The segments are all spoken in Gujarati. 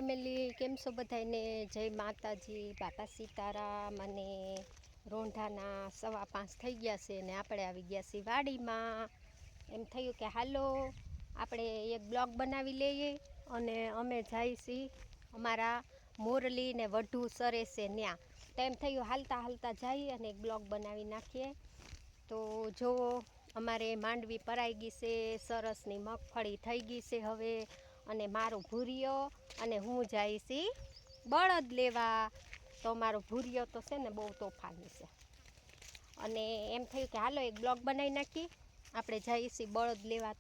ફેમિલી કેમ છો બધાને? જય માતાજી, બાપા સીતારામ. અને રોંઢાના 5:15 થઈ ગયા છે ને આપણે આવી ગયા છીએ વાડીમાં. એમ થયું કે હાલો આપણે એક બ્લોગ બનાવી લઈએ અને અમે જઈએ છીએ અમારા મોરલી ને વઢુ સરે છે ત્યાં. તો એમ થયું હાલતા હાલતા જઈએ અને એક બ્લોગ બનાવી નાખીએ. તો જુઓ અમારે માંડવી પરાઈ ગઈ છે, સરસની મગફળી થઈ ગઈ છે હવે. અને મારો ભૂરિયો અને હું જાય છી બળદ લેવા. તો મારો ભૂરિયો તો છે ને બહુ તોફાની છે. અને એમ થયું કે હાલો એક બ્લોગ બનાવી નાખી. આપણે જઈએ છીએ બળદ લેવા.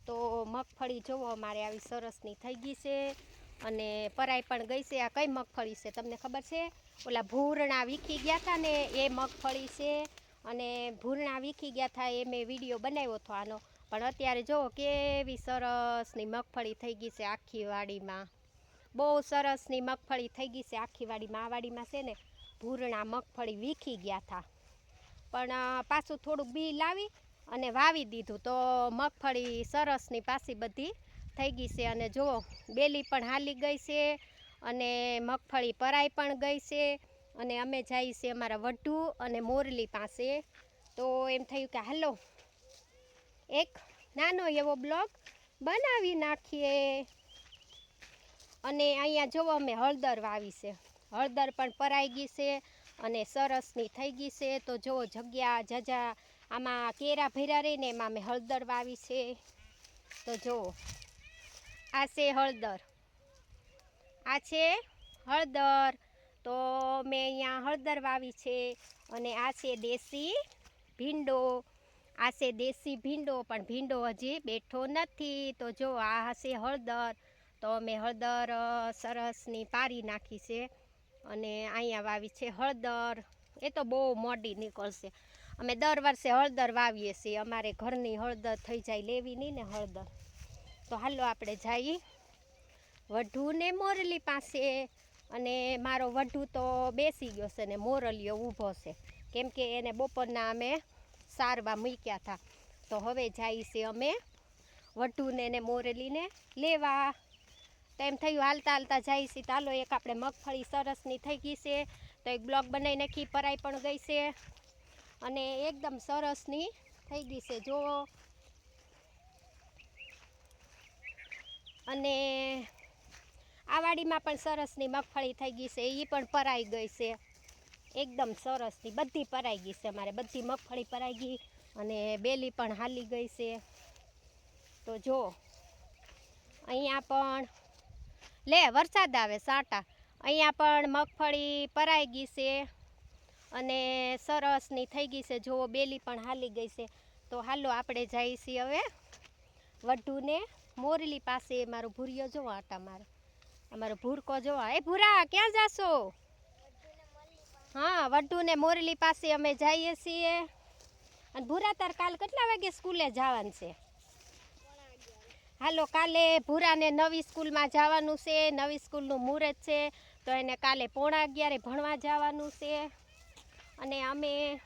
તો મગફળી જોવો અમારે આવી સરસની થઈ ગઈ છે અને પરાઈ પણ ગઈ છે. આ કઈ મગફળી છે તમને ખબર છે? ઓલા ભૂરણા વીખી ગયા હતા ને એ મગફળી છે. અને ભૂરણા વીખી ગયા હતા એ મેં વિડીયો બનાવ્યો હતો આનો. પણ અત્યારે જુઓ કેવી સરસની મગફળી થઈ ગઈ છે આખી વાડીમાં. બહુ સરસની મગફળી થઈ ગઈ છે આખી વાડીમાં. આ વાડીમાં છે ને ભૂરણા મગફળી વીખી ગયા હતા, પણ પાછું થોડુંક બી લાવી અને વાવી દીધું તો મગફળી સરસની પાછી બધી થઈ ગઈ છે. અને જુઓ બેલી પણ હાલી ગઈ છે અને મગફળી પરાઈ પણ ગઈ છે. અને અમે જઈએ છીએ અમારા વઢુ અને મોરલી પાસે. તો એમ થયું કે હાલો એક નાનો એવો બ્લોગ બનાવી નાખીએ. અને અહીંયા જોવો અમે હળદર વાવી છે. હળદર પણ પરાઈ ગઈ છે અને સરસની થઈ ગઈ છે. તો જુઓ જગ્યા જજા આમાં કેરા ભર્યા રહીને એમાં મેં હળદર વાવી છે. તો જુઓ આ છે હળદર, આ છે હળદર. તો મેં અહીંયા હળદર વાવી છે. અને આ છે દેશી ભીંડો. આ છે દેશી ભીંડો, પણ ભીંડો હજી બેઠો નથી. તો જો આ હશે હળદર. તો મેં હળદર સરસની પારી નાખી છે અને અહીંયા વાવી છે હળદર. એ તો બહુ મોડી નીકળશે. અમે દર વર્ષે હળદર વાવીએ છીએ. અમારે ઘરની હળદર થઈ જાય લેવી નહીં ને હળદર. તો હાલો આપણે જઈએ વઢુ ને મોરલી પાસે. અને મારો વઢુ તો બેસી ગયો છે ને મોરલીઓ ઊભો છે, કેમ કે એને બપોરના અમે સારવા મૂક્યા હતા. તો હવે જઈએ છીએ અમે વઢુને ને મોરલીને લેવા. તો એમ થયું હાલતા હાલતા જઈએ છીએ. ચાલો એક આપણે મગફળી સરસની થઈ ગઈ છે તો એક બ્લોગ બનાવી નાખી. પરાઈ પણ ગઈ છે અને એકદમ સરસની થઈ ગઈ છે જુઓ. અને આ વાડીમાં પણ સરસની મગફળી થઈ ગઈ છે, એ પણ પરાઈ ગઈ છે એકદમ સરસની. બધી પરાઈ ગઈ છે અમારે, બધી મગફળી પરાઈ ગઈ અને બેલી પણ હાલી ગઈ છે. તો જો અહીંયા પણ લે વરસાદ આવે સાટા. અહીંયા પણ મગફળી પરાઈ ગઈ છે અને સરસની થઈ ગઈ છે. જુઓ બેલી પણ હાલી ગઈ છે. તો હાલો આપણે જઈએ છીએ હવે વઢુને મોરલી પાસે. મારો ભૂરિયો જોવો આટા મારે, અમારો ભૂરકો જોવો. એ ભૂરા ક્યાં જાશો? હા, વઢુ ને મોરલી પાસે અમે જઈએ છીએ. અને ભૂરા તાર કાલ કેટલા વાગે સ્કૂલે જવાનું છે? હાલો કાલે ભૂરાને નવી સ્કૂલમાં જવાનું છે. નવી સ્કૂલનું મુહૂર્ત છે તો એને કાલે 11:30 ભણવા જવાનું છે. અને અમે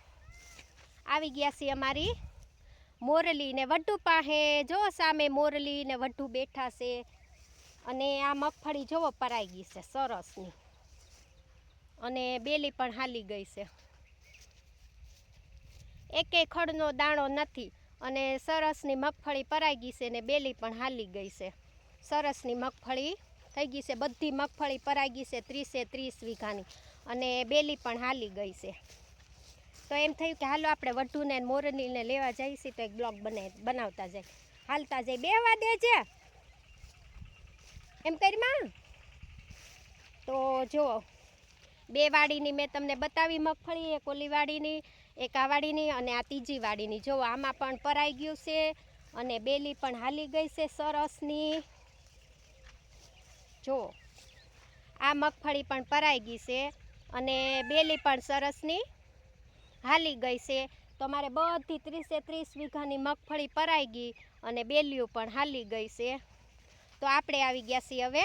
આવી ગયા છીએ અમારી મોરલી ને વઢુ પાસે. જો સામે મોરલી ને વઢુ બેઠા છે. અને આ મગફળી જોવો પરાઈ ગઈ છે સરસની અને બેલી પણ હાલી ગઈ છે. એકેય ખડનો દાણો નથી. અને સરસની મગફળી પરાઈ ગઈ છે ને બેલી પણ હાલી ગઈ છે. સરસની મગફળી થઈ ગઈ છે. બધી મગફળી પરાઈ ગઈ છે 30 વીઘાની અને બેલી પણ હાલી ગઈ છે. તો એમ થયું કે હાલો આપણે વઢુને મોરલીને લેવા જઈએ છીએ તો એક બ્લોગ બનાવતા જાય. હાલતા જાય. બેહવા દેજે એમ કરીમાં. તો જો બે વાડીની મેં તમને બતાવી મગફળી, એક ઓલી વાડીની, એક આ વાડીની અને આ ત્રીજી વાડીની. જો આમાં પણ પરાઈ ગયું છે અને બેલી પણ હાલી ગઈ છે સરસની. જો આ મગફળી પણ પરાઈ ગઈ છે અને બેલી પણ સરસની હાલી ગઈ છે. તો મારે બધી 30 વીઘાની મગફળી પરાઈ ગઈ અને બેલીઓ પણ હાલી ગઈ છે. તો આપણે આવી ગયા છીએ હવે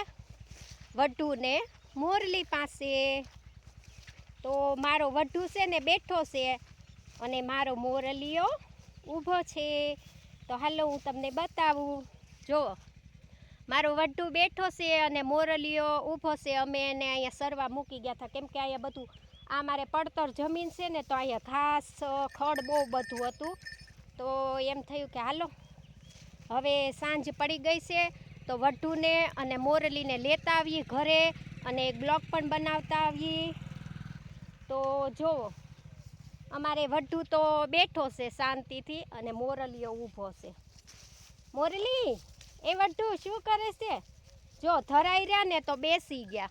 વઢુ ને મોરલી પાસે. તો મારો વઢુ છે ને બેઠો છે અને મારો મોરલીઓ ઊભો છે. તો હાલો હું તમને બતાવું. જો મારો વડ્ડુ બેઠો છે અને મોરલીઓ ઊભો છે. અમે એને અહીંયા સરવા મૂકી ગયા હતા, કેમ કે અહીંયા બધું આ મારે પડતર જમીન છે ને, તો અહીંયા ઘાસ ખડ બહુ બધું હતું. તો એમ થયું કે હાલો હવે સાંજ પડી ગઈ છે, તો વડ્ડુને અને મોરલીને લેતા આવીએ ઘરે અને એક બ્લોગ પણ બનાવતા આવીએ. તો જુઓ, અમારે વડ્ડુ તો બેઠો છે શાંતિથી અને મોરલીઓ ઊભો છે. મોરલી, એ વડ્ડુ શું કરે છે? જો ધરાઈ રહ્યા ને તો બેસી ગયા.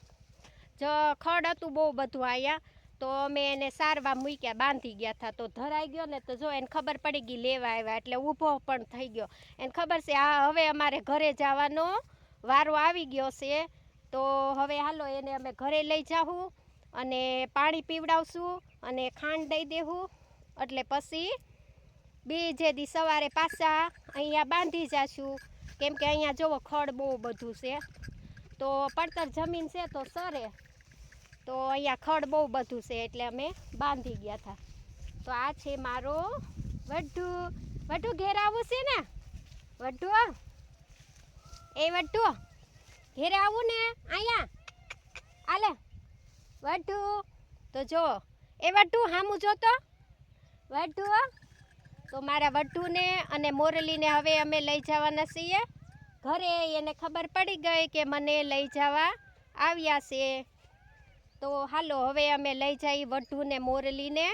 જો ખડ હતું બહુ બધું અહીંયા, તો અમે એને સારવા મૂક્યા, બાંધી ગયા હતા. તો ધરાઈ ગયો ને તો જો એને ખબર પડી ગઈ, લેવા આવ્યા એટલે ઊભો પણ થઈ ગયો. એને ખબર છે આ હવે અમારે ઘરે જવાનો વારો આવી ગયો છે. તો હવે હાલો એને અમે ઘરે લઈ જાઉં અને પાણી પીવડાવશું અને ખાંડ દઈ દેવું, એટલે પછી બીજે દી સવારે પાછા અહીંયા બાંધી જઈશું. કેમ કે અહીંયા જોવો ખડ બહુ બધું છે, તો પડતર જમીન છે તો સરે, તો અહીંયા ખડ બહુ બધું છે એટલે અમે બાંધી ગયા હતા. તો આ છે મારો વડ્ડુ. વડ્ડુ ઘેર આવું છે ને? વડ્ડુ, એ વડ્ડુ ઘેરે આવું ને? અહીંયા આલે વડ્ડુ. તો જો એ વડ્ડુ હામું જોતો વડ્ડુ. તો મારા વડ્ડુને અને મોરલીને હવે અમે લઈ જવાના છીએ ઘરે. એને ખબર પડી ગઈ કે મને લઈ જવા આવ્યા છે. તો હાલો હવે અમે લઈ જઈએ વડ્ડુને મોરલીને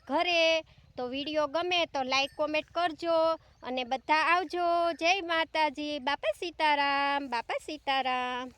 ઘરે. તો વિડીયો ગમે તો લાઈક કોમેન્ટ કરજો અને બધા આવજો. જય માતાજી. બાપા સીતારામ. બાપા સીતારામ.